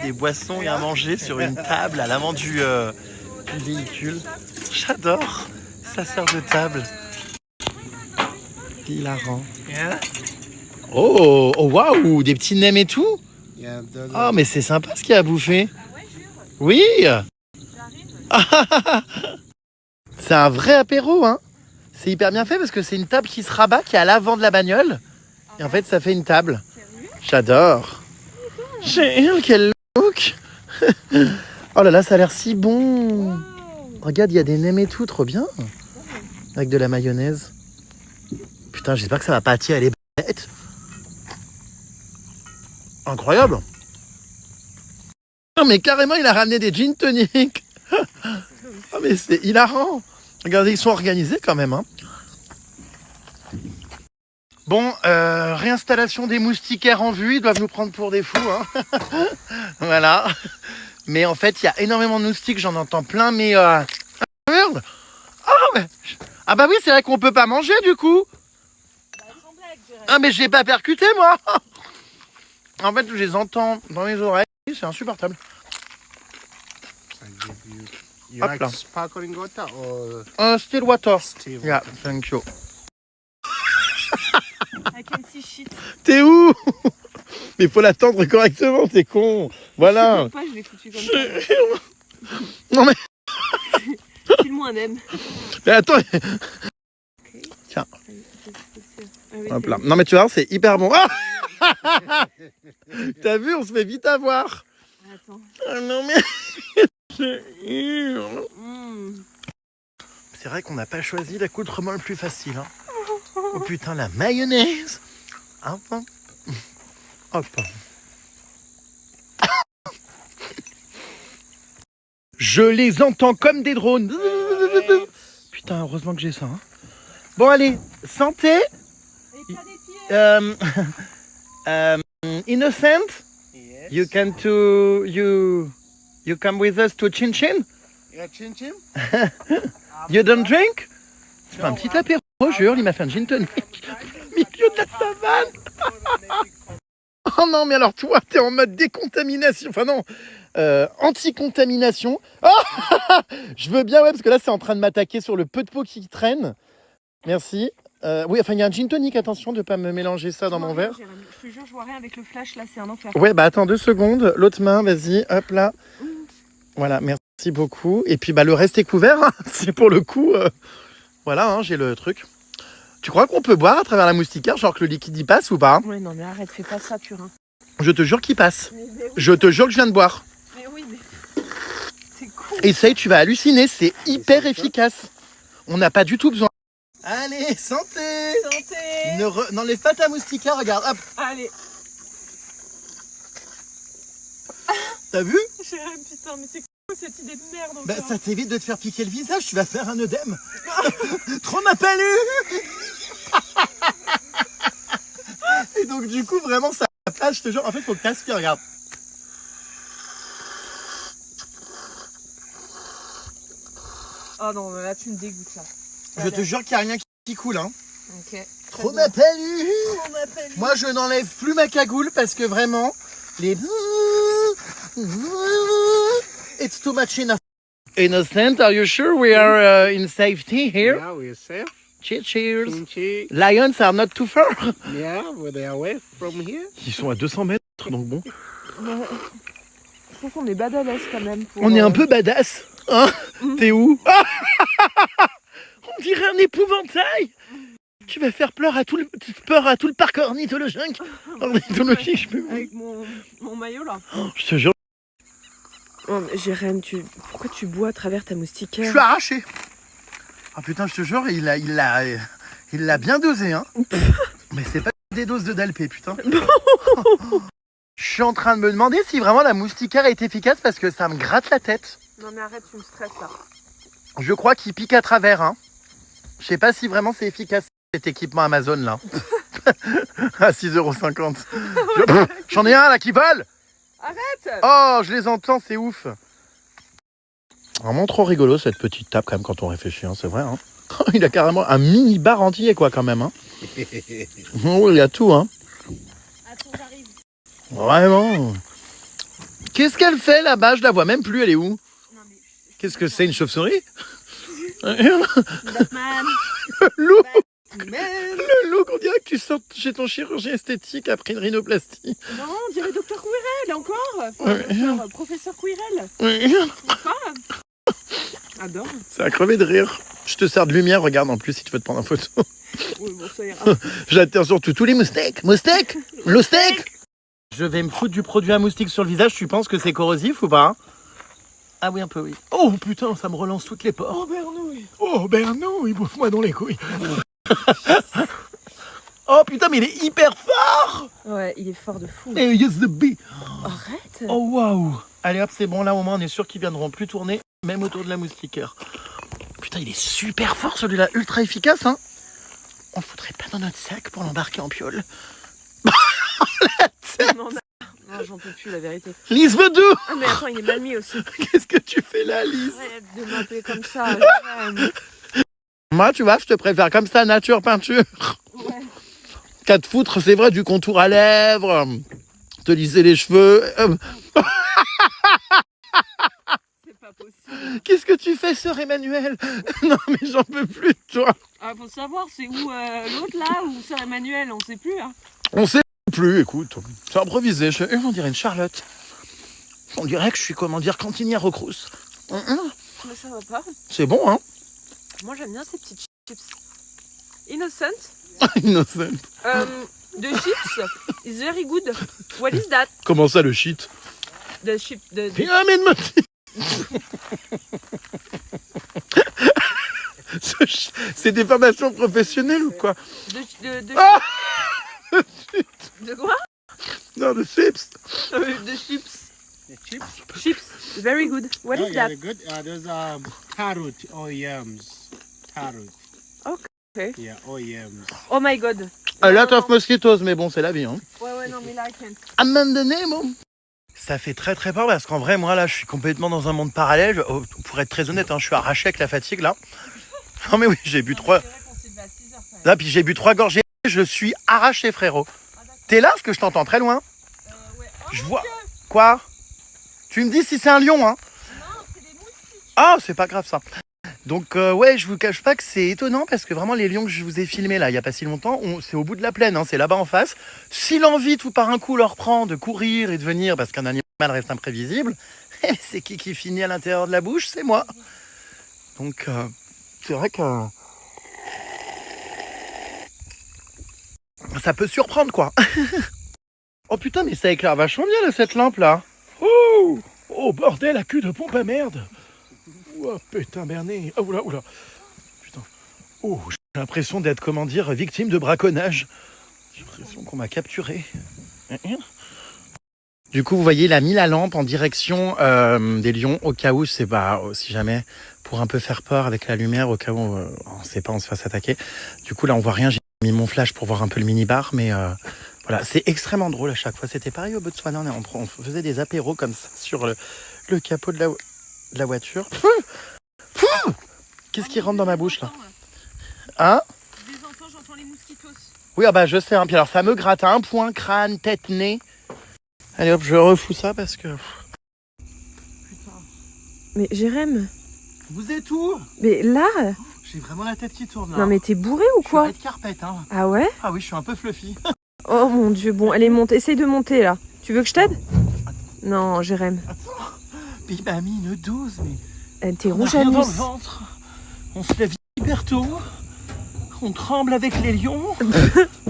des boissons et à manger sur une table à l'avant du véhicule. J'adore. Ça sert de table. Hilarant. Oh, waouh, des petits nems et tout. Oh, mais c'est sympa ce qu'il y a à bouffer. Oui. C'est un vrai apéro, hein. C'est hyper bien fait parce que c'est une table qui se rabat, qui est à l'avant de la bagnole. Et en fait, ça fait une table. J'adore. Quel look. Oh là là, ça a l'air si bon. Regarde, il y a des nems et tout, trop bien. Avec de la mayonnaise. Putain, j'espère que ça va pas attirer les bêtes. Incroyable. Non mais carrément, il a ramené des gin tonic. Oh mais c'est hilarant. Regardez, ils sont organisés quand même. Hein. Bon, réinstallation des moustiquaires en vue. Ils doivent nous prendre pour des fous. Hein. Voilà. Mais en fait, il y a énormément de moustiques. J'en entends plein, mais... Merde. Oh, mais... Ah bah oui, c'est vrai qu'on peut pas manger du coup. Ah mais j'ai pas percuté moi. En fait, je les entends dans les oreilles. C'est insupportable. You like sparkling water or Still water. still water? Yeah, thank you. I can see shit. T'es où? Mais faut l'attendre correctement, t'es con. Voilà. Pas, je l'ai foutu comme ça. Non mais... File-moi un M. Mais attends. Okay. Tiens. Ah oui, Hop là. Non mais tu vois, c'est hyper bon. Ah. T'as vu, on se fait vite avoir. Attends. Ah non mais... C'est vrai qu'on n'a pas choisi l'accoutrement le plus facile. Hein. Oh putain, la mayonnaise. Hop. Hop. Je les entends comme des drones. Putain, heureusement que j'ai ça. Hein. Bon allez, santé. Innocent. Yes. You can you come with us to Chin Chin? Yeah, chin chin. You don't drink? C'est pas un petit apéro, jure, il m'a fait un gin tonic. Milieu de la savane. Oh non, mais alors toi, t'es en mode décontamination. Enfin non, anti-contamination. Oh je veux bien, ouais, parce que là, c'est en train de m'attaquer sur le peu de peau qui traîne. Merci. Oui, enfin, il y a un gin tonic, attention de ne pas me mélanger ça dans mon verre. Je te jure, je vois rien avec le flash, là, c'est un enfer. Ouais, bah attends 2 secondes. L'autre main, vas-y, hop là. Voilà, merci beaucoup. Et puis, bah le reste est couvert. Hein. C'est pour le coup... Voilà, hein, j'ai le truc. Tu crois qu'on peut boire à travers la moustiquaire, genre que le liquide y passe ou pas? Ouais, non, mais arrête, fais pas ça, Turin. Je te jure qu'il passe. Mais oui. Je te jure que je viens de boire. Mais oui, mais... C'est cool. Essaye, tu vas halluciner, c'est hyper efficace. On n'a pas du tout besoin. Allez, santé! Santé. N'enlève pas ta moustiquaire, regarde, hop. Allez. T'as vu? Putain, mais c'est quoi cette idée de merde encore? Bah, ça t'évite de te faire piquer le visage, tu vas faire un œdème. Trop ma palu. Et donc du coup, vraiment, ça passe, je te jure. En fait, faut que t'aspires, regarde. Oh non, là, tu me dégoûtes, là. Je te jure qu'il n'y a rien qui coule, hein. Ok. Trop ma palu. Moi, je n'enlève plus ma cagoule parce que vraiment, les... It's too much enough. Innocent, are you sure we are in safety here? Yeah, we're safe. Cheers. Chin chin. Lions are not too far. Yeah, but they are away from here. Ils sont à 200 mètres, donc bon. Je trouve qu'on est badass quand même. Pour, On est un peu badass. Hein? T'es où? On dirait un épouvantail. Tu vas faire peur à tout le parc ornithologique. Ornithologique, je peux. Avec mon maillot, là. Je te jure. Oh, mais Jérém, pourquoi tu bois à travers ta Je moustiquaire? suis arraché. Ah putain, je te jure, il l'a bien dosé, hein. Mais c'est pas des doses de Dalpé, putain. Je suis en train de me demander si vraiment la moustiquaire est efficace parce que ça me gratte la tête. Non mais arrête, tu me stresses là. Je crois qu'il pique à travers, hein. Je sais pas si vraiment c'est efficace cet équipement Amazon là. À 6,50 €. J'en ai un là qui vole. Arrête. Oh, je les entends, c'est ouf. Vraiment trop rigolo cette petite table quand même quand on réfléchit, hein, c'est vrai. Hein. Il a carrément un mini bar entier quoi quand même. Hein. Oh, il y a tout, hein. Attends, j'arrive. Vraiment. Qu'est-ce qu'elle fait là-bas? Je la vois même plus, elle est où? Qu'est-ce que c'est, une chauve-souris? Batman. Le loup! Batman. Le loup, on dirait que tu sors chez ton chirurgien esthétique après une rhinoplastie. Non, on dirait Dr Quirrell encore. Enfin, professeur Quirrell. Quoi? Adore. Ça a crevé de rire. Je te sers de lumière, regarde en plus si tu veux te prendre en photo. Oui, bon, ça ira. J'attire surtout tous les moustiques. Moustiques! Moustiques! Je vais me foutre du produit à moustiques sur le visage, tu penses que c'est corrosif ou pas? Ah oui, un peu, oui. Oh putain, ça me relance toutes les pores. Oh, Bernouille. Oh Bernouille, bouffe-moi dans les couilles. Oh putain, mais il est hyper fort! Ouais, il est fort de fou. Hey, yes the bee! Arrête. Oh waouh! Allez hop, c'est bon, là au moins on est sûr qu'ils viendront plus tourner, même autour de la moustiquaire. Putain, il est super fort celui-là, ultra efficace, hein! On le foutrait pas dans notre sac pour l'embarquer en piole. Non, j'en peux plus, la vérité. Lise Vedou! Ah, mais attends, il est mal mis aussi. Qu'est-ce que tu fais là, Lise? Arrête de m'appeler comme ça. Moi, tu vois, je te préfère comme ça, nature peinture. Ouais. Qu'à te foutre, c'est vrai, du contour à lèvres, te lisser les cheveux. C'est pas possible. Qu'est-ce que tu fais, sœur Emmanuel? Non, mais j'en peux plus de toi. Ah, faut savoir, c'est où l'autre là, ou Sœur Emmanuel, on sait plus, hein. On sait plus, écoute. C'est improvisé. On dirait une Charlotte. On dirait que je suis, comment dire, cantinière au Crous. Mais ça va pas. C'est bon, hein? Moi, j'aime bien ces petites chips. Innocent. Innocent. The chips is very good. What is that? Comment ça, le shit? The chip. Pyramide motive. C'est des formations professionnelles ou quoi? Ah De quoi? Non, de chips. The chips. The chips? Chips. Very good. What Oh, is yeah, that? they're good. There's carrot OEMs. Carrot. Okay. Yeah, OEMs. Oh my god. A lot of mosquitoes, mais bon, c'est la vie, hein. Ouais, non, mais là, I can't. À un moment donné, bon. Ça fait très très peur parce qu'en vrai, moi là, je suis complètement dans un monde parallèle. Oh, pour être très honnête, hein, je suis arraché avec la fatigue là. Non mais oui, j'ai bu 3. Là, puis j'ai bu 3 gorgées. Je suis arraché, frérot. T'es là parce que je t'entends très loin. Ouais. Je vois. Quoi? Tu me dis si c'est un lion, hein? Non, c'est des moustiques. Ah, c'est pas grave ça. Donc ouais, je vous cache pas que c'est étonnant parce que vraiment les lions que je vous ai filmés là il y a pas si longtemps, c'est au bout de la plaine, hein, c'est là-bas en face. Si l'envie tout par un coup leur prend de courir et de venir parce qu'un animal reste imprévisible, c'est qui finit à l'intérieur de la bouche? C'est moi. Donc c'est vrai que ça peut surprendre quoi. Oh putain, mais ça éclaire vachement bien là cette lampe là. Oh bordel, à cul de pompe à merde. Oh putain Bernet. Oh oula. Putain. Oh, j'ai l'impression d'être, comment dire, victime de braconnage. J'ai l'impression qu'on m'a capturé. Du coup, vous voyez, il a mis la lampe en direction des lions au cas où, c'est pas, si jamais, pour un peu faire peur avec la lumière, au cas où on sait pas, on se fasse attaquer. Du coup, là, on voit rien. J'ai mis mon flash pour voir un peu le mini-bar, mais voilà, c'est extrêmement drôle à chaque fois. C'était pareil au Botswana, on faisait des apéros comme ça sur le capot de la voiture. Qu'est-ce qui rentre dans ma bouche là? Hein? Des enfants, j'entends les mosquitos. Oui, ah bah je sais, hein. Puis alors ça me gratte à un point, crâne, tête, nez. Allez hop, je refous ça parce que... Putain. Mais Jérém, Vous êtes où? mais là? J'ai vraiment la tête qui tourne là. Non mais t'es bourré ou Je quoi? suis red carpet, hein. Ah ouais? Ah oui, je suis un peu fluffy. Oh mon dieu, bon, allez, monte, essaye de monter là. Tu veux que je t'aide? Non, Jérém. Puis il m'a mis une dose, mais... T'es On a rouge à rien dans le mousse. ventre. On se lève hyper tôt. On tremble avec les lions.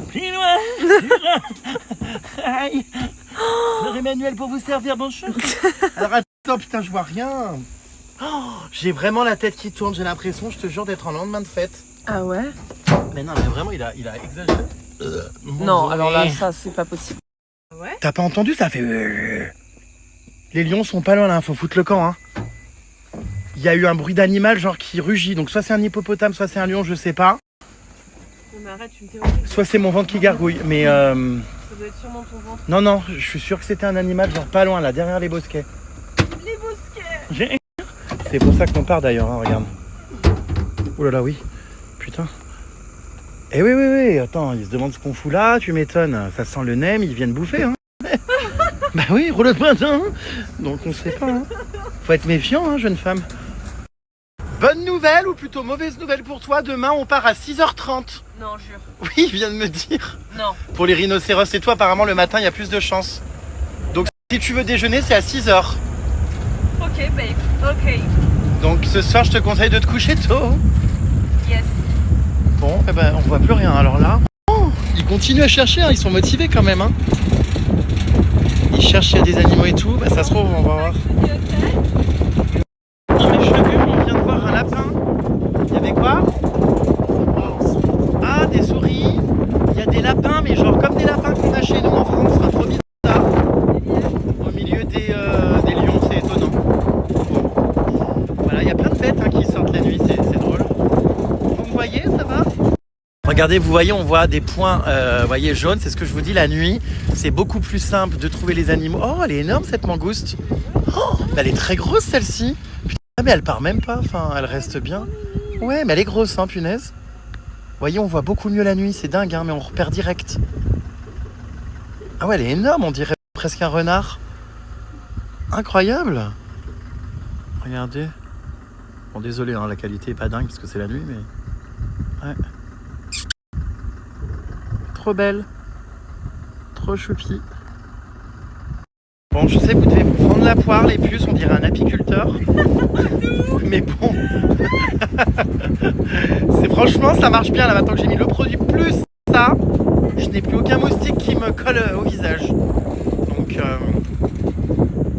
Plus loin. Aïe. Sœur Emmanuel pour vous servir, bonjour. Alors attends, putain, je vois rien. Oh, j'ai vraiment la tête qui tourne, j'ai l'impression, je te jure, d'être en lendemain de fête. Ah ouais? Mais non, mais vraiment, il a exagéré. Non, alors là, ça, c'est pas possible. Ouais? T'as pas entendu, ça fait... Les lions sont pas loin là, faut foutre le camp, hein. Il y a eu un bruit d'animal genre qui rugit, donc soit c'est un hippopotame, soit c'est un lion, je sais pas. Non mais arrête, tu me terrorises. Soit c'est mon ventre qui gargouille, mais Ça doit être sûrement ton ventre. Non, je suis sûr que c'était un animal genre pas loin là, derrière les bosquets. Les bosquets! C'est pour ça qu'on part d'ailleurs, hein, regarde. Oh là là, oui. Putain. Eh oui, attends, ils se demandent ce qu'on fout là, tu m'étonnes. Ça sent le nem, ils viennent bouffer, hein. Bah oui, rouleau de printemps. Donc on sait pas. Hein. Faut être méfiant, hein, jeune femme. Bonne nouvelle ou plutôt mauvaise nouvelle pour toi, demain on part à 6h30. Non, jure. Oui, il vient de me dire. Non. Pour les rhinocéros et toi, apparemment le matin il y a plus de chance. Donc si tu veux déjeuner, c'est à 6h. Ok, babe. Ok. Donc ce soir, je te conseille de te coucher tôt. Yes. Bon, eh ben, on voit plus rien alors là. Oh, ils continuent à chercher, hein, ils sont motivés quand même. Hein. Ils cherchent s'il y a des animaux et tout. Bah, ça se trouve, on va voir. Dans mes cheveux, on vient de voir un lapin. Il y avait quoi? Ah, des souris. Il y a des lapins, mais genre comme des lapins qu'on a chez nous en France. C'est trop bizarre. Au milieu des lions, c'est étonnant. Bon. Voilà, il y a plein de bêtes hein, qui sortent la nuit, c'est drôle. Vous me voyez, ça va? Regardez, vous voyez, on voit des points voyez, jaunes. C'est ce que je vous dis, la nuit, c'est beaucoup plus simple de trouver les animaux. Oh, elle est énorme cette mangouste. Oh, elle est très grosse celle-ci. Putain, mais elle part même pas, enfin, elle reste bien. Ouais, mais elle est grosse, hein, punaise. Vous voyez, on voit beaucoup mieux la nuit, c'est dingue, hein, mais on repère direct. Ah ouais, elle est énorme, on dirait presque un renard. Incroyable. Regardez. Bon, désolé, hein, la qualité est pas dingue parce que c'est la nuit, mais... Ouais. Trop belle. Trop choupi. Bon, je sais que vous devez vous prendre la poire, les puces, on dirait un apiculteur. Mais bon. C'est franchement, ça marche bien là maintenant que j'ai mis le produit plus ça. Je n'ai plus aucun moustique qui me colle au visage. Donc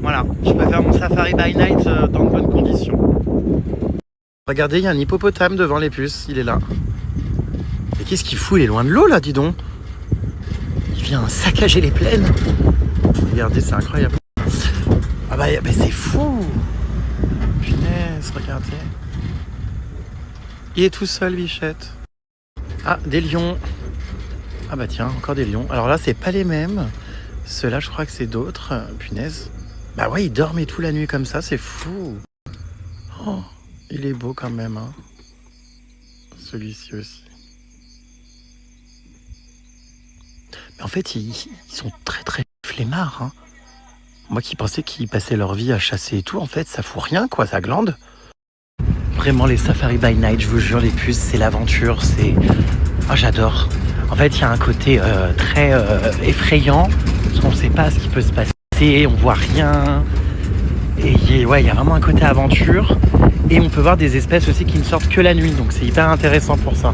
voilà, je peux faire mon safari by night dans de bonnes conditions. Regardez, il y a un hippopotame devant les puces, il est là. Et qu'est-ce qu'il fout? Il est loin de l'eau là, dis donc. Il vient saccager les plaines. Regardez, c'est incroyable. Ah bah c'est fou. Punaise, regardez. Il est tout seul, bichette. Ah, des lions. Ah bah tiens, encore des lions. Alors là, c'est pas les mêmes. Ceux-là, je crois que c'est d'autres. Punaise. Bah ouais, ils dorment et tout la nuit comme ça, c'est fou. Oh, il est beau quand même, hein. Celui-ci aussi. Mais en fait, ils sont très très flemmards, hein. Moi qui pensais qu'ils passaient leur vie à chasser et tout, en fait, ça fout rien, quoi, ça glande. Vraiment, les safaris by night, je vous jure, les puces, c'est l'aventure, c'est... Ah, j'adore. En fait, il y a un côté très effrayant, parce qu'on ne sait pas ce qui peut se passer, on voit rien. Et ouais, il y a vraiment un côté aventure. Et on peut voir des espèces aussi qui ne sortent que la nuit, donc c'est hyper intéressant pour ça.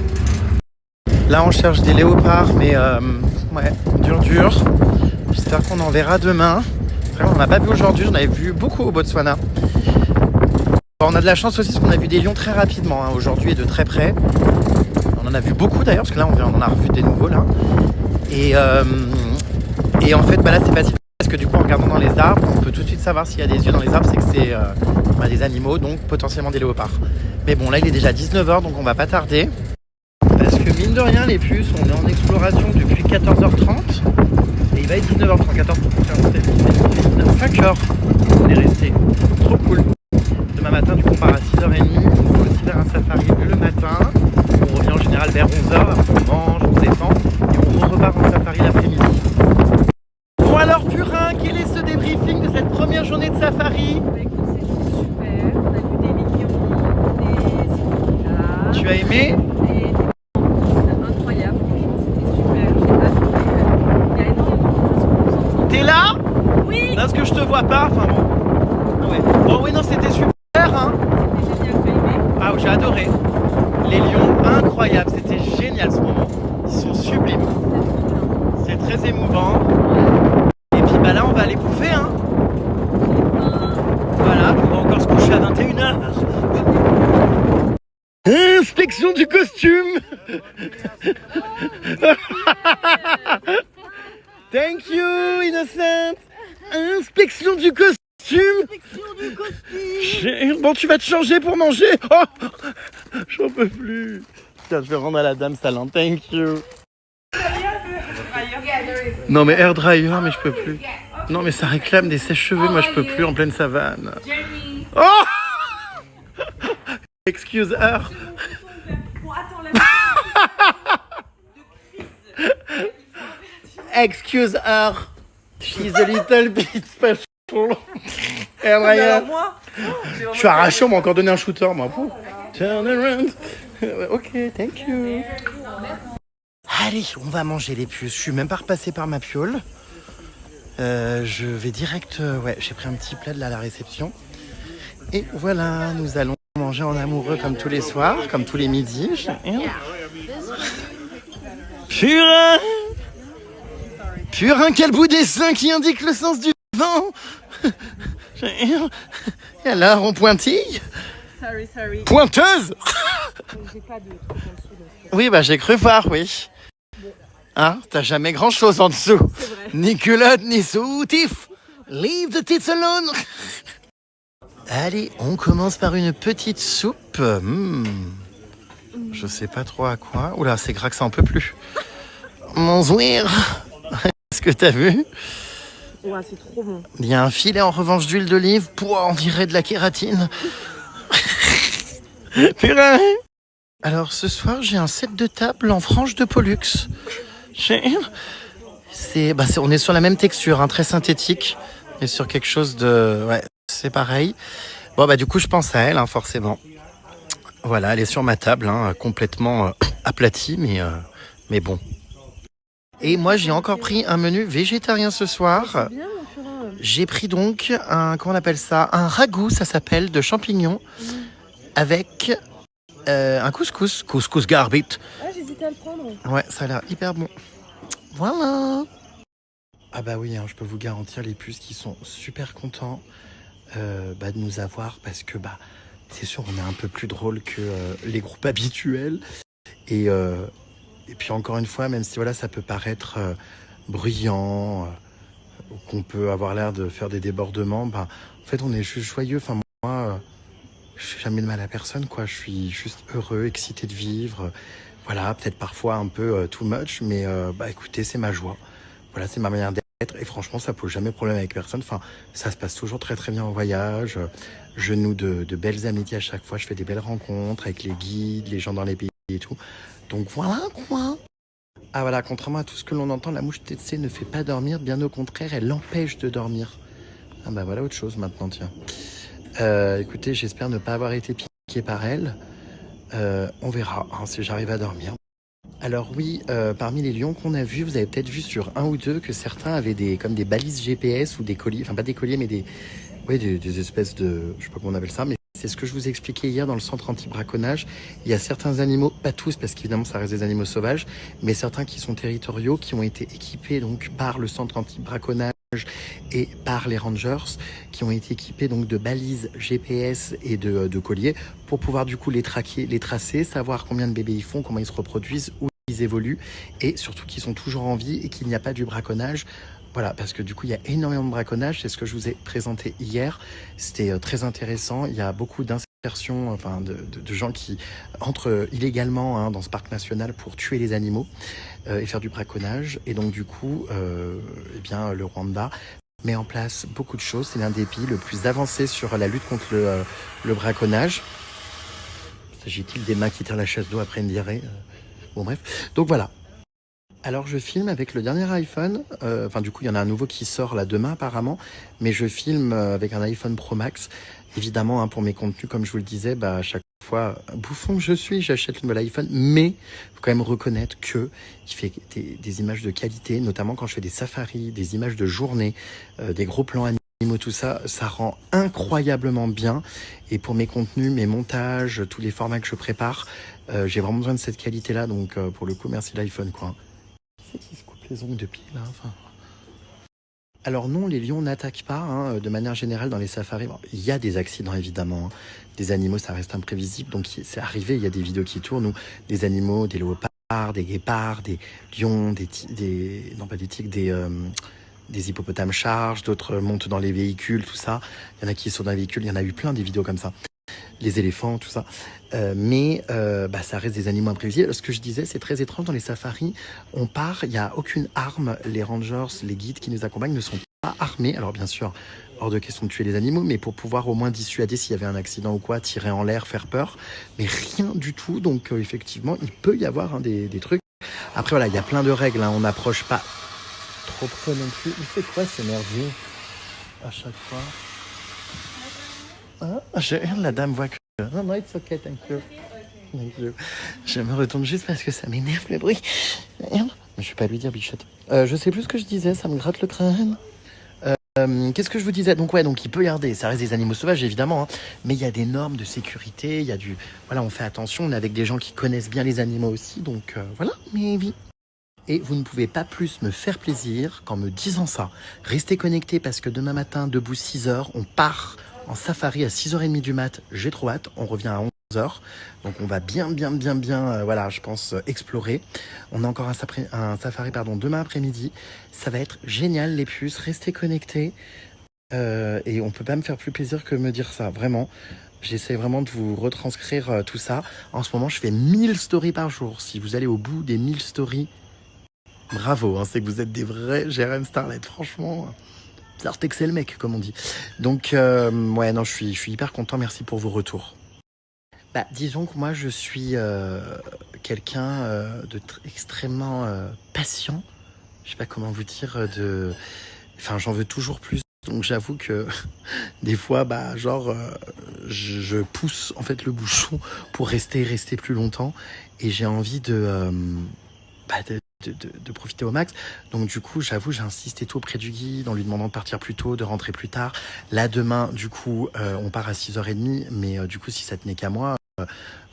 Là, on cherche des léopards, mais ouais, dur. J'espère qu'on en verra demain. On n'en a pas vu aujourd'hui, j'en avais vu beaucoup au Botswana. On a de la chance aussi parce qu'on a vu des lions très rapidement hein, aujourd'hui et de très près. On en a vu beaucoup d'ailleurs parce que là on en a revu des nouveaux là. Et en fait bah là c'est facile parce que du coup en regardant dans les arbres on peut tout de suite savoir s'il y a des yeux dans les arbres, c'est que c'est des animaux donc potentiellement des léopards. Mais bon là il est déjà 19h donc on va pas tarder. Parce que mine de rien les puces on est en exploration depuis 14h30. Et il va être 19h30, 14h15, 5h. On est resté. Trop cool. Demain matin, du coup, on part à 6h30. On va aussi faire un safari le matin. On revient en général vers 11h. On mange, on se détend. Et on repart en safari l'après-midi. Bon alors, Purin, quel est ce débriefing de cette première journée de safari? Bah, écoute, c'était super. On a vu des lions, des hippopotames. Tu as aimé? T'es là? Oui. Parce que je te vois pas, enfin bon. Ah ouais. Bon oui non c'était super hein. C'était génial, t'as aimé? Ah j'ai adoré. Les lions, incroyable, c'était génial ce moment. Ils sont sublimes. C'est très émouvant. Et puis bah là on va aller bouffer hein. Voilà, on va encore se coucher à 21h. Inspection du costume. Thank you, Innocent. Inspection du costume. Inspection du costume. Bon, tu vas te changer pour manger. Oh, j'en peux plus. Tiens, je vais rendre à la dame salante. Thank you. Non, mais air dryer, mais je peux plus. Non, mais ça réclame des sèche-cheveux. Moi, je peux plus en pleine savane. Oh. Excuse her. Excuse her. She's a little bit special. Et Alors moi, je suis arraché, on m'a encore donné un shooter, moi. Turn around. Ok, thank you. Allez, on va manger les puces. Je suis même pas repassé par ma piole. Je vais direct... ouais, j'ai pris un petit plat de là à la réception. Et voilà, nous allons manger en amoureux comme tous les soirs, comme tous les midis. Purin! Purin, quel bout des seins qui indique le sens du vent! Et alors, on pointille? sorry. Pointeuse! J'ai pas de truc en dessous. Oui, bah j'ai cru voir, oui. Hein, t'as jamais grand chose en dessous. C'est vrai. Ni culotte, ni soutif. Leave the tits alone. Allez, on commence par une petite soupe. Je sais pas trop à quoi. Oula, c'est gras que ça en peut plus. Mon zouir. Est-ce que t'as vu? Ouais, c'est trop bon. Il y a un filet en revanche d'huile d'olive. Pouah, on dirait de la kératine. Purée. Alors ce soir, j'ai un set de table en frange de Pollux. On est sur la même texture, hein, très synthétique. Et sur quelque chose de... Ouais, c'est pareil. Bon, bah du coup, je pense à elle, hein, forcément. Voilà, elle est sur ma table, hein, complètement aplatie, mais bon. Et moi, j'ai encore pris un menu végétarien ce soir. Bien, mon Purin. J'ai pris donc comment on appelle ça? Un ragoût, ça s'appelle, de champignons. Avec un couscous garbit. Ah, j'hésitais à le prendre. Ouais, ça a l'air hyper bon. Voilà. Ah bah oui, hein, je peux vous garantir les puces qui sont super contents de nous avoir parce que c'est sûr on est un peu plus drôle que les groupes habituels et puis encore une fois, même si voilà ça peut paraître bruyant ou qu'on peut avoir l'air de faire des débordements, en fait on est juste joyeux. Enfin moi je fais jamais de mal à personne, quoi. Je suis juste heureux, excité de vivre. Voilà, peut-être parfois un peu too much, mais écoutez, c'est ma joie. Voilà, c'est ma manière d'être. Et franchement, ça pose jamais problème avec personne. Enfin, ça se passe toujours très très bien en voyage. Je noue de belles amitiés à chaque fois. Je fais des belles rencontres avec les guides, les gens dans les pays et tout. Donc voilà, quoi. Ah voilà, contrairement à tout ce que l'on entend, la mouche tsetse ne fait pas dormir. Bien au contraire, elle empêche de dormir. Ah bah voilà autre chose maintenant, tiens. Écoutez, j'espère ne pas avoir été piqué par elle. On verra hein, si j'arrive à dormir. Alors oui, parmi les lions qu'on a vus, vous avez peut-être vu sur un ou deux que certains avaient comme des balises GPS ou des colliers, enfin pas des colliers mais des espèces de, je sais pas comment on appelle ça, mais c'est ce que je vous ai expliqué hier dans le centre anti-braconnage. Il y a certains animaux, pas tous parce qu'évidemment ça reste des animaux sauvages, mais certains qui sont territoriaux, qui ont été équipés donc par le centre anti-braconnage et par les rangers, qui ont été équipés donc de balises GPS et de colliers pour pouvoir du coup les traquer, les tracer, savoir combien de bébés ils font, comment ils se reproduisent, où ils évoluent et surtout qu'ils sont toujours en vie et qu'il n'y a pas du braconnage. Voilà, parce que du coup, il y a énormément de braconnage. C'est ce que je vous ai présenté hier. C'était très intéressant. Il y a beaucoup d'insertions, enfin, de gens qui entrent illégalement dans ce parc national pour tuer les animaux et faire du braconnage. Et donc, du coup, le Rwanda met en place beaucoup de choses. C'est l'un des pays le plus avancé sur la lutte contre le braconnage. S'agit-il des mains qui tirent la chasse d'eau après une diarrhée? Bon, bref. Donc, voilà. Alors je filme avec le dernier iPhone, du coup il y en a un nouveau qui sort là demain apparemment, mais je filme avec un iPhone Pro Max, évidemment pour mes contenus comme je vous le disais, à chaque fois, bouffon que je suis, j'achète le nouvel iPhone, mais il faut quand même reconnaître qu'il fait des images de qualité, notamment quand je fais des safaris, des images de journée, des gros plans animaux, tout ça, ça rend incroyablement bien, et pour mes contenus, mes montages, tous les formats que je prépare, j'ai vraiment besoin de cette qualité-là, donc pour le coup merci l'iPhone quoi. Qui se coupe les ongles de pied là, enfin. Alors non, les lions n'attaquent pas de manière générale dans les safaris. Bon, il y a des accidents évidemment, des animaux ça reste imprévisible, donc c'est arrivé, il y a des vidéos qui tournent où des animaux, des léopards, des guépards, des lions, des hippopotames chargent, d'autres montent dans les véhicules, tout ça. Il y en a qui sont dans les véhicules, il y en a eu plein des vidéos comme ça. Les éléphants, tout ça. Mais ça reste des animaux imprévisibles. Ce que je disais, c'est très étrange dans les safaris. On part, il n'y a aucune arme. Les rangers, les guides qui nous accompagnent ne sont pas armés. Alors bien sûr, hors de question de tuer les animaux, mais pour pouvoir au moins dissuader s'il y avait un accident ou quoi, tirer en l'air, faire peur. Mais rien du tout. Donc effectivement, il peut y avoir des trucs. Après voilà, il y a plein de règles. On n'approche pas trop près non plus. Il fait quoi ce merdier à chaque fois? La dame voit que... Non, non, it's okay, thank you. Thank you. Je me retourne juste parce que ça m'énerve le bruit. Merde. Je vais pas lui dire bichotte. Je sais plus ce que je disais, ça me gratte le crâne. Qu'est-ce que je vous disais? Donc ouais, donc il peut y avoir ça reste des animaux sauvages évidemment, hein, mais il y a des normes de sécurité, il y a du... Voilà, on fait attention, on est avec des gens qui connaissent bien les animaux aussi, donc voilà, mais oui. Et vous ne pouvez pas plus me faire plaisir qu'en me disant ça. Restez connectés parce que demain matin, debout 6h, on part en safari à 6h30 du mat. J'ai trop hâte, on revient à 11h. Donc on va bien, voilà, je pense, explorer. On a encore un safari demain après-midi. Ça va être génial les puces, restez connectés. Et on peut pas me faire plus plaisir que me dire ça, vraiment. J'essaie vraiment de vous retranscrire tout ça. En ce moment, je fais 1000 stories par jour. Si vous allez au bout des 1000 stories, bravo, hein, c'est que vous êtes des vrais Jérém Starlet, franchement. Zartex, c'est le mec, comme on dit. Donc, ouais, non, je suis hyper content, merci pour vos retours. Bah, disons que moi, je suis quelqu'un extrêmement patient. Je sais pas comment vous dire, Enfin, j'en veux toujours plus. Donc, j'avoue que des fois, bah, genre, je pousse en fait le bouchon pour rester plus longtemps. Et j'ai envie de profiter au max. Donc du coup, j'avoue, j'ai insisté tout auprès du guide en lui demandant de partir plus tôt, de rentrer plus tard. Là, demain, du coup, on part à 6h30, mais du coup, si ça tenait qu'à moi,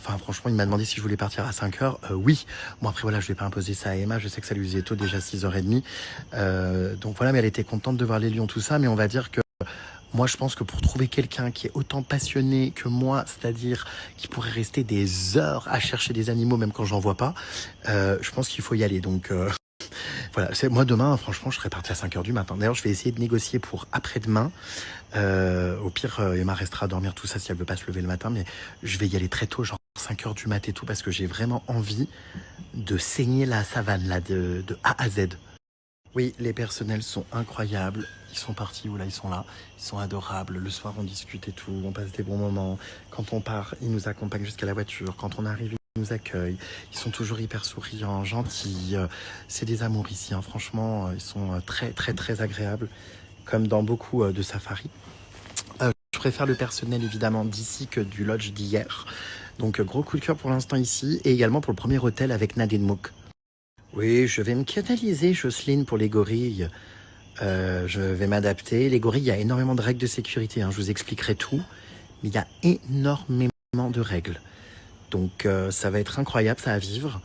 enfin, franchement, il m'a demandé si je voulais partir à 5h. Oui. Bon, après, voilà, je vais pas imposer ça à Emma. Je sais que ça lui faisait tôt, déjà 6h30. Donc voilà, mais elle était contente de voir les lions, tout ça. Mais on va dire que moi, je pense que pour trouver quelqu'un qui est autant passionné que moi, c'est-à-dire qui pourrait rester des heures à chercher des animaux, même quand j'en vois pas, je pense qu'il faut y aller. Donc voilà, moi demain, franchement, je serais parti à 5h du matin. D'ailleurs, je vais essayer de négocier pour après-demain. Au pire, Emma restera à dormir tout ça si elle veut pas se lever le matin, mais je vais y aller très tôt, genre 5h du mat et tout, parce que j'ai vraiment envie de saigner la savane là, de A à Z. Oui, les personnels sont incroyables. Ils sont partis, ou là, ils sont là. Ils sont adorables. Le soir, on discute et tout. On passe des bons moments. Quand on part, ils nous accompagnent jusqu'à la voiture. Quand on arrive, ils nous accueillent. Ils sont toujours hyper souriants, gentils. C'est des amours ici, hein. Franchement, ils sont très, très, très agréables. Comme dans beaucoup de safaris. Je préfère le personnel, évidemment, d'ici que du lodge d'hier. Donc, gros coup de cœur pour l'instant ici. Et également pour le premier hôtel avec Nadine Mouk. Oui, je vais me canaliser, Jocelyne, pour les gorilles. Je vais m'adapter. Les gorilles, il y a énormément de règles de sécurité, hein. Je vous expliquerai tout. Mais il y a énormément de règles. Donc, ça va être incroyable, ça à vivre.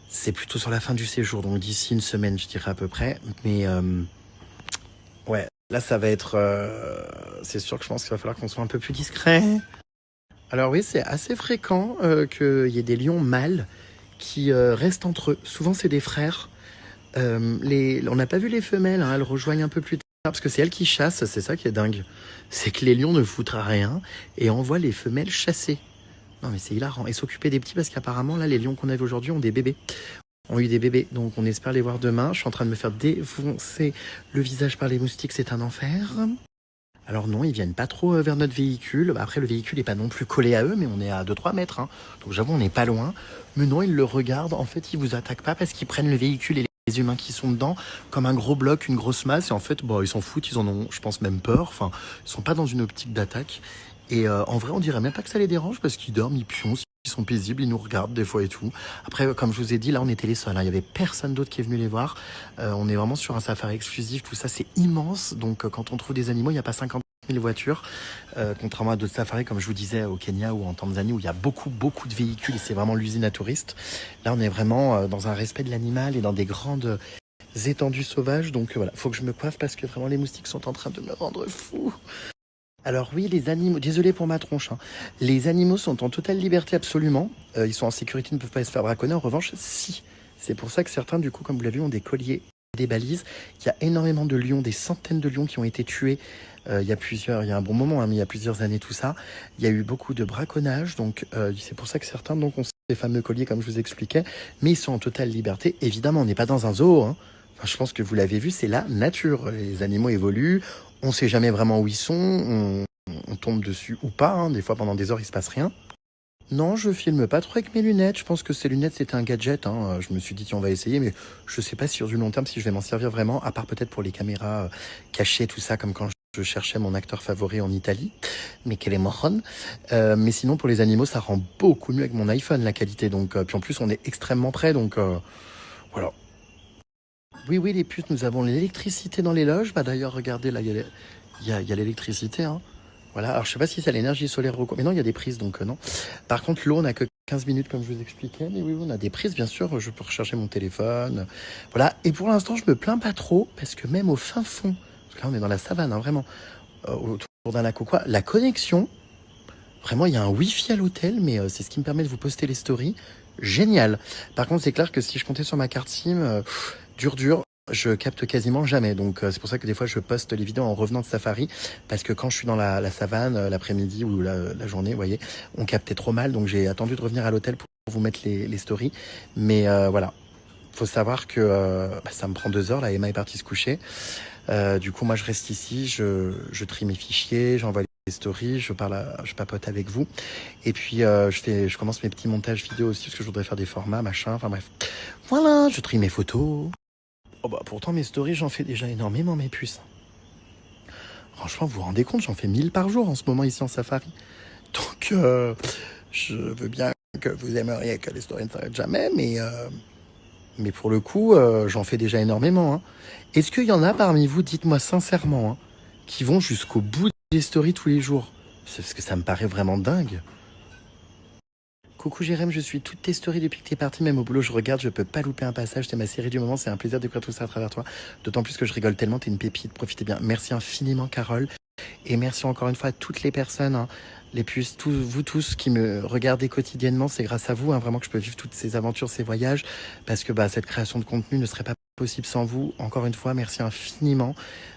C'est plutôt sur la fin du séjour, donc d'ici une semaine, je dirais à peu près. Mais, ouais, là, ça va être... c'est sûr que je pense qu'il va falloir qu'on soit un peu plus discret. Alors oui, c'est assez fréquent qu'il y ait des lions mâles qui restent entre eux. Souvent, c'est des frères. On n'a pas vu les femelles, hein, elles rejoignent un peu plus tard, parce que c'est elles qui chassent, c'est ça qui est dingue. C'est que les lions ne foutent rien et envoient les femelles chasser. Non mais c'est hilarant. Et s'occuper des petits, parce qu'apparemment, là, les lions qu'on avait aujourd'hui ont des bébés. Ont eu des bébés, donc on espère les voir demain. Je suis en train de me faire défoncer le visage par les moustiques, c'est un enfer. Alors non, ils viennent pas trop vers notre véhicule. Après, le véhicule n'est pas non plus collé à eux, mais on est à 2-3 mètres. Hein. Donc j'avoue, on n'est pas loin. Mais non, ils le regardent. En fait, ils vous attaquent pas parce qu'ils prennent le véhicule et les humains qui sont dedans comme un gros bloc, une grosse masse. Et en fait, ils s'en foutent. Ils en ont, je pense, même peur. Enfin, ils sont pas dans une optique d'attaque. Et en vrai, on dirait même pas que ça les dérange parce qu'ils dorment, ils pioncent, ils sont paisibles, ils nous regardent des fois et tout. Après, comme je vous ai dit, là, on était les seuls. Hein. Il y avait personne d'autre qui est venu les voir. On est vraiment sur un safari exclusif. Tout ça, c'est immense. Donc, quand on trouve des animaux, il n'y a pas 50 000 voitures. Contrairement à d'autres safaris, comme je vous disais, au Kenya ou en Tanzanie, où il y a beaucoup de véhicules et c'est vraiment l'usine à touristes. Là, on est vraiment dans un respect de l'animal et dans des grandes étendues sauvages. Donc, voilà, faut que je me coiffe parce que vraiment, les moustiques sont en train de me rendre fou. Alors oui, les animaux, désolé pour ma tronche, hein. Les animaux sont en totale liberté absolument, ils sont en sécurité, ne peuvent pas se faire braconner, en revanche, si. C'est pour ça que certains, du coup, comme vous l'avez vu, ont des colliers, des balises. Il y a énormément de lions, des centaines de lions qui ont été tués il y a un bon moment, hein, mais il y a plusieurs années tout ça. Il y a eu beaucoup de braconnage, donc c'est pour ça que certains donc, ont ces fameux colliers, comme je vous expliquais, mais ils sont en totale liberté. Évidemment, on n'est pas dans un zoo, hein. Enfin, je pense que vous l'avez vu, c'est la nature. Les animaux évoluent, on ne sait jamais vraiment où ils sont, on tombe dessus ou pas, hein. Des fois pendant des heures il se passe rien. Non, je filme pas trop avec mes lunettes. Je pense que ces lunettes, c'était un gadget. Hein. Je me suis dit, tiens, on va essayer, mais je sais pas sur du long terme si je vais m'en servir vraiment, à part peut-être pour les caméras cachées, tout ça, comme quand je cherchais mon acteur favori en Italie, Michele Morron. Mais sinon, pour les animaux, ça rend beaucoup mieux avec mon iPhone, la qualité. Donc, puis en plus, on est extrêmement près, donc voilà. Oui, oui, les puces, nous avons l'électricité dans les loges. Bah d'ailleurs, regardez, là, il y a l'électricité, hein. Voilà, alors je sais pas si c'est l'énergie solaire ou quoi, mais non, il y a des prises, donc non. Par contre, l'eau, on n'a que 15 minutes, comme je vous expliquais, mais oui, on a des prises, bien sûr, je peux recharger mon téléphone, voilà. Et pour l'instant, je me plains pas trop, parce que même au fin fond, parce que là, on est dans la savane, hein, vraiment, autour d'un lac ou quoi, la connexion, vraiment, il y a un Wi-Fi à l'hôtel, mais c'est ce qui me permet de vous poster les stories, génial. Par contre, c'est clair que si je comptais sur ma carte SIM, dur, je capte quasiment jamais, donc c'est pour ça que des fois je poste les vidéos en revenant de safari, parce que quand je suis dans la savane l'après-midi ou la journée, vous voyez, on captait trop mal, donc j'ai attendu de revenir à l'hôtel pour vous mettre les stories, mais voilà, faut savoir que ça me prend 2 heures, là Emma est partie se coucher, du coup moi je reste ici, je trie mes fichiers, j'envoie les stories, je papote avec vous, et puis je commence mes petits montages vidéo aussi, parce que je voudrais faire des formats, machin, enfin bref, voilà, je trie mes photos. Oh bah pourtant mes stories j'en fais déjà énormément mes puces. Franchement vous vous rendez compte, j'en fais 1000 par jour en ce moment ici en safari. Donc je veux bien que vous aimeriez que les stories ne s'arrêtent jamais, mais pour le coup j'en fais déjà énormément. Hein. Est-ce qu'il y en a parmi vous, dites-moi sincèrement, hein, qui vont jusqu'au bout des stories tous les jours? C'est parce que ça me paraît vraiment dingue. Coucou Jérém, je suis toutes tes stories depuis que t'es parti, même au boulot je regarde, je peux pas louper un passage, c'est ma série du moment, c'est un plaisir de découvrir tout ça à travers toi, d'autant plus que je rigole tellement, t'es une pépite, profitez bien. Merci infiniment Carole, et merci encore une fois à toutes les personnes, hein, les puces, vous tous qui me regardez quotidiennement, c'est grâce à vous, hein, vraiment que je peux vivre toutes ces aventures, ces voyages, parce que cette création de contenu ne serait pas possible sans vous. Encore une fois, merci infiniment,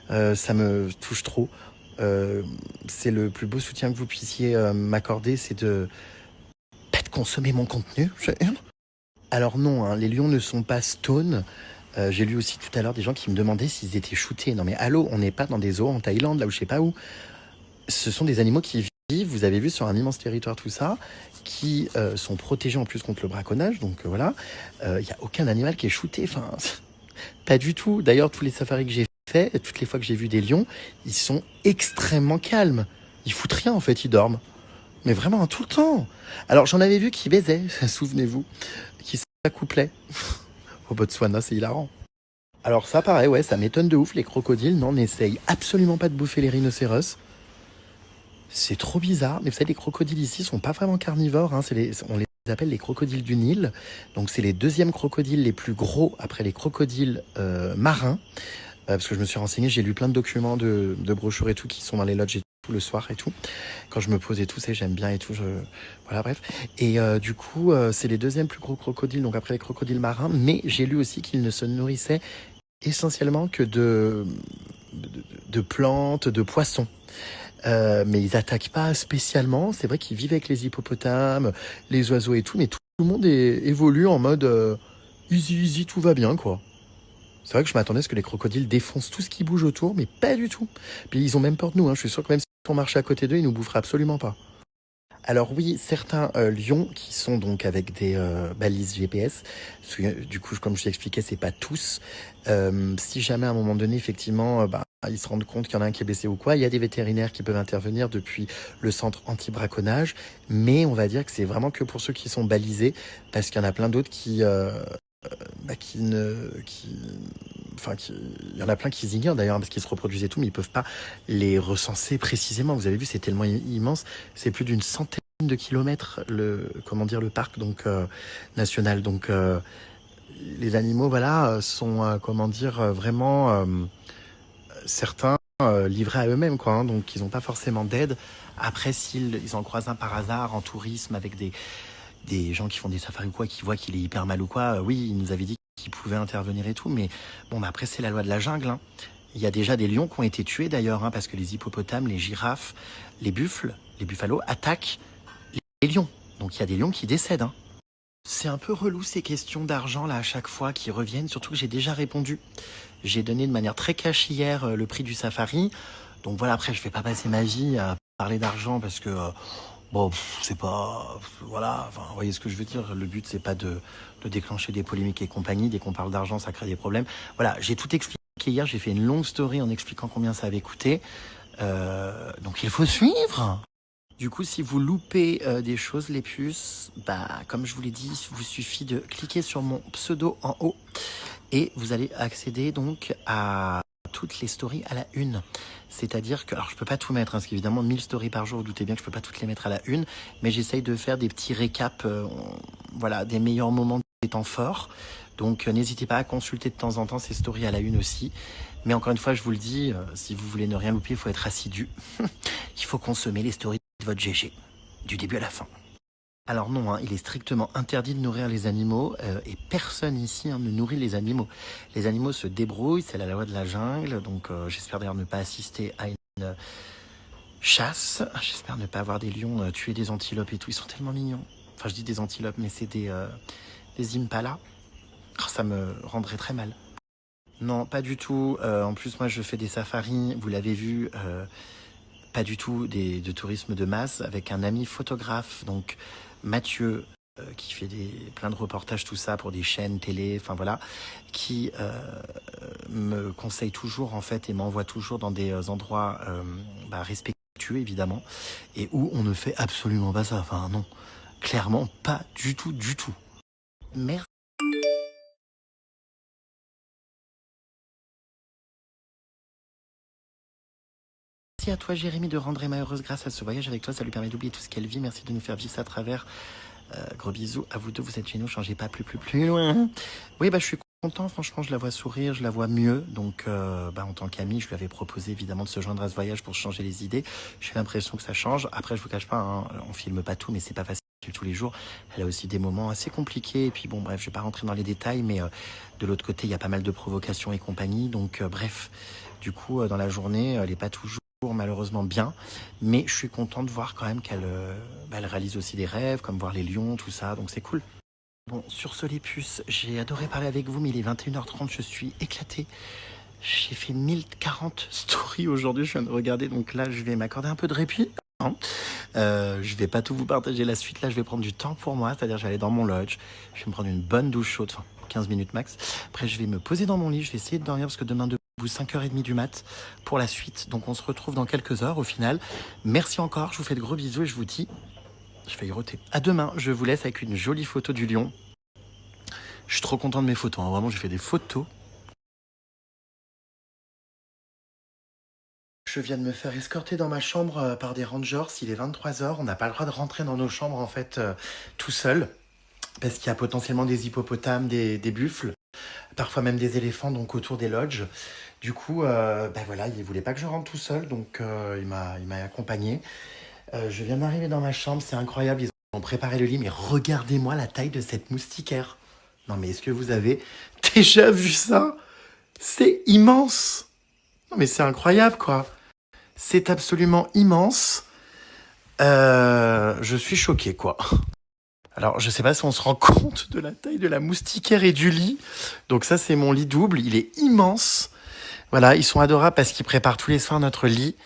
ça me touche trop, c'est le plus beau soutien que vous puissiez m'accorder, c'est de consommer mon contenu. Alors non, hein, les lions ne sont pas stone. J'ai lu aussi tout à l'heure des gens qui me demandaient s'ils étaient shootés. Non mais allô, on n'est pas dans des zoos en Thaïlande, là où je sais pas où. Ce sont des animaux qui vivent, vous avez vu, sur un immense territoire, tout ça, qui sont protégés en plus contre le braconnage. Donc voilà, il n'y a aucun animal qui est shooté. Enfin, pas du tout. D'ailleurs, tous les safaris que j'ai fait, toutes les fois que j'ai vu des lions, ils sont extrêmement calmes. Ils foutent rien en fait, ils dorment. Mais vraiment, tout le temps. Alors, j'en avais vu qui baisaient, souvenez-vous, qui s'accouplaient. Au Botswana, c'est hilarant. Alors ça, pareil, ouais, ça m'étonne de ouf, les crocodiles. Non, n'essayent absolument pas de bouffer les rhinocéros. C'est trop bizarre. Mais vous savez, les crocodiles ici sont pas vraiment carnivores. Hein. On les appelle les crocodiles du Nil. Donc, c'est les deuxièmes crocodiles les plus gros après les crocodiles marins. Parce que je me suis renseigné, j'ai lu plein de documents, de brochures et tout, qui sont dans les lodges et tout, le soir et tout. Quand je me pose et tout, j'aime bien et tout. Voilà, bref. Et du coup, c'est les deuxièmes plus gros crocodiles, donc après les crocodiles marins. Mais j'ai lu aussi qu'ils ne se nourrissaient essentiellement que de plantes, de poissons. Mais ils attaquent pas spécialement. C'est vrai qu'ils vivent avec les hippopotames, les oiseaux et tout. Mais tout le monde évolue en mode easy, tout va bien, quoi. C'est vrai que je m'attendais à ce que les crocodiles défoncent tout ce qui bouge autour, mais pas du tout. Puis ils ont même peur de nous, hein. Je suis sûr que même si on marchait à côté d'eux, ils nous boufferaient absolument pas. Alors oui, certains lions qui sont donc avec des balises GPS, du coup, comme je t'expliquais, c'est pas tous. Si jamais à un moment donné, effectivement, ils se rendent compte qu'il y en a un qui est blessé ou quoi, il y a des vétérinaires qui peuvent intervenir depuis le centre anti-braconnage, mais on va dire que c'est vraiment que pour ceux qui sont balisés, parce qu'il y en a plein d'autres qui il y en a plein qui ignorent d'ailleurs, parce qu'ils se reproduisent et tout, mais ils peuvent pas les recenser précisément. Vous avez vu, c'est tellement immense, c'est plus d'une centaine de kilomètres le parc donc national. Donc les animaux, voilà, sont vraiment certains livrés à eux-mêmes, quoi. Hein, donc ils n'ont pas forcément d'aide. Après, s'ils en croisent un par hasard en tourisme avec des gens qui font des safaris ou quoi, qui voient qu'il est hyper mal ou quoi, oui, il nous avait dit qu'il pouvait intervenir et tout, mais bon, après, c'est la loi de la jungle. Hein. Il y a déjà des lions qui ont été tués d'ailleurs, hein, parce que les hippopotames, les girafes, les buffles, les buffalos attaquent les lions. Donc il y a des lions qui décèdent. Hein. C'est un peu relou ces questions d'argent là à chaque fois qui reviennent, surtout que j'ai déjà répondu. J'ai donné de manière très cash hier le prix du safari. Donc voilà, après, je vais pas passer ma vie à parler d'argent parce que... Bon, c'est pas... Voilà, enfin, vous voyez ce que je veux dire. Le but, c'est pas de déclencher des polémiques et compagnie. Dès qu'on parle d'argent, ça crée des problèmes. Voilà, j'ai tout expliqué hier. J'ai fait une longue story en expliquant combien ça avait coûté. Donc, il faut suivre. Du coup, si vous loupez des choses, les puces, bah, comme je vous l'ai dit, il vous suffit de cliquer sur mon pseudo en haut et vous allez accéder donc à toutes les stories à la une. C'est-à-dire que, alors je peux pas tout mettre, hein, parce qu'évidemment 1000 stories par jour, vous doutez bien que je peux pas toutes les mettre à la une, mais j'essaye de faire des petits récaps, voilà, des meilleurs moments des temps forts. Donc n'hésitez pas à consulter de temps en temps ces stories à la une aussi. Mais encore une fois, je vous le dis, si vous voulez ne rien louper, il faut être assidu. Il faut consommer les stories de votre GG, du début à la fin. Alors non, hein, il est strictement interdit de nourrir les animaux et personne ici ne nourrit les animaux. Les animaux se débrouillent, c'est la loi de la jungle, donc j'espère d'ailleurs ne pas assister à une chasse. J'espère ne pas avoir des lions tuer des antilopes et tout, ils sont tellement mignons. Enfin je dis des antilopes, mais c'est des impalas. Oh, ça me rendrait très mal. Non, pas du tout. En plus, moi je fais des safaris, vous l'avez vu... pas du tout de tourisme de masse, avec un ami photographe, donc Mathieu, qui fait plein de reportages, tout ça, pour des chaînes télé, enfin voilà, qui me conseille toujours, en fait, et m'envoie toujours dans des endroits respectueux, évidemment, et où on ne fait absolument pas ça. Enfin, non, clairement, pas du tout, du tout. Merci. Merci à toi Jérémy de rendre Emma heureuse grâce à ce voyage avec toi, ça lui permet d'oublier tout ce qu'elle vit, merci de nous faire vivre ça à travers. Gros bisous à vous deux, vous êtes chez nous, changez pas plus loin. Oui, bah je suis content, franchement je la vois sourire, je la vois mieux, donc en tant qu'ami je lui avais proposé évidemment de se joindre à ce voyage pour changer les idées. J'ai l'impression que ça change, après je vous cache pas, hein, on filme pas tout mais c'est pas facile tous les jours, elle a aussi des moments assez compliqués et puis bon bref je vais pas rentrer dans les détails mais de l'autre côté il y a pas mal de provocations et compagnie, donc bref, du coup dans la journée elle est pas toujours malheureusement bien, mais je suis content de voir quand même qu'elle elle réalise aussi des rêves, comme voir les lions, tout ça, donc c'est cool. Bon, sur ce les puces, j'ai adoré parler avec vous, mais il est 21h30, je suis éclaté. J'ai fait 1040 stories aujourd'hui, je viens de regarder, donc là je vais m'accorder un peu de répit. Hein. Je vais pas tout vous partager la suite, là je vais prendre du temps pour moi, c'est-à-dire je vais aller dans mon lodge, je vais me prendre une bonne douche chaude, enfin 15 minutes max. Après je vais me poser dans mon lit, je vais essayer de dormir parce que demain debout 5h30 du mat pour la suite. Donc on se retrouve dans quelques heures au final. Merci encore, je vous fais de gros bisous et je vous dis, je vais y roter. À demain, je vous laisse avec une jolie photo du lion. Je suis trop content de mes photos, hein. Vraiment j'ai fait des photos. Je viens de me faire escorter dans ma chambre par des rangers, il est 23h, on n'a pas le droit de rentrer dans nos chambres en fait tout seul. Parce qu'il y a potentiellement des hippopotames, des buffles, parfois même des éléphants donc autour des lodges. Du coup, voilà, il ne voulait pas que je rentre tout seul, donc il m'a accompagné. Je viens d'arriver dans ma chambre, c'est incroyable, ils ont préparé le lit, mais regardez-moi la taille de cette moustiquaire. Non mais est-ce que vous avez déjà vu ça? C'est immense. Non mais c'est incroyable quoi. C'est absolument immense. Je suis choqué quoi. Alors, je sais pas si on se rend compte de la taille de la moustiquaire et du lit. Donc ça, c'est mon lit double. Il est immense. Voilà, ils sont adorables parce qu'ils préparent tous les soirs notre lit.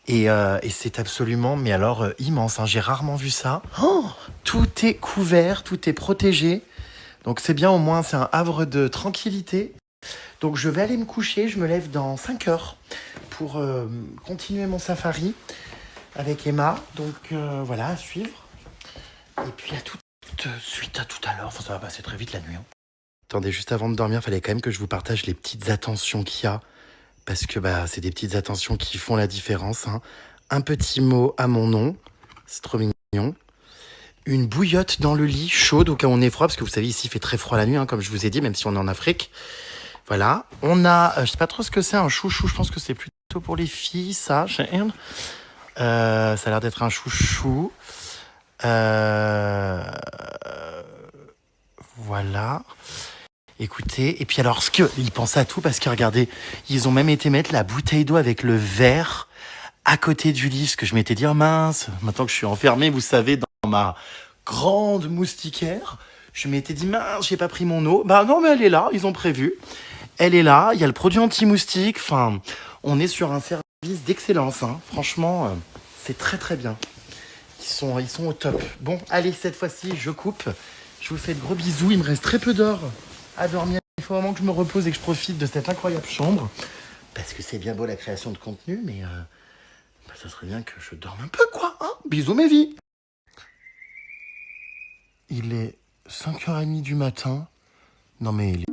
Et c'est absolument, mais alors, immense. Hein. J'ai rarement vu ça. Oh, tout est couvert, tout est protégé. Donc c'est bien, au moins, c'est un havre de tranquillité. Donc je vais aller me coucher. Je me lève dans 5 heures pour continuer mon safari avec Emma. Donc voilà, à suivre. Et puis à tout de suite, à tout à l'heure. Enfin, ça va passer très vite la nuit. Hein. Attendez, juste avant de dormir, il fallait quand même que je vous partage les petites attentions qu'il y a. Parce que c'est des petites attentions qui font la différence. Hein. Un petit mot à mon nom. C'est trop mignon. Une bouillotte dans le lit, chaude au cas où on est froid. Parce que vous savez, ici, il fait très froid la nuit, hein, comme je vous ai dit, même si on est en Afrique. Voilà. On a, je sais pas trop ce que c'est, un chouchou. Je pense que c'est plutôt pour les filles, ça. Ça a l'air d'être un chouchou. Voilà. Écoutez, et puis alors, ils pensaient à tout parce que regardez, ils ont même été mettre la bouteille d'eau avec le verre à côté du lit, ce que je m'étais dit, oh mince, maintenant que je suis enfermé, vous savez, dans ma grande moustiquaire, je m'étais dit, mince, j'ai pas pris mon eau. Bah non, mais elle est là, ils ont prévu. Elle est là, il y a le produit anti-moustique, enfin, on est sur un service d'excellence, hein. Franchement, c'est très très bien. ils sont au top. Bon, allez, cette fois-ci, je coupe. Je vous fais de gros bisous. Il me reste très peu d'heures à dormir. Il faut vraiment que je me repose et que je profite de cette incroyable chambre. Parce que c'est bien beau la création de contenu, mais ça serait bien que je dorme un peu, quoi. Hein, bisous, mes vies. Il est 5h30 du matin. Non, mais il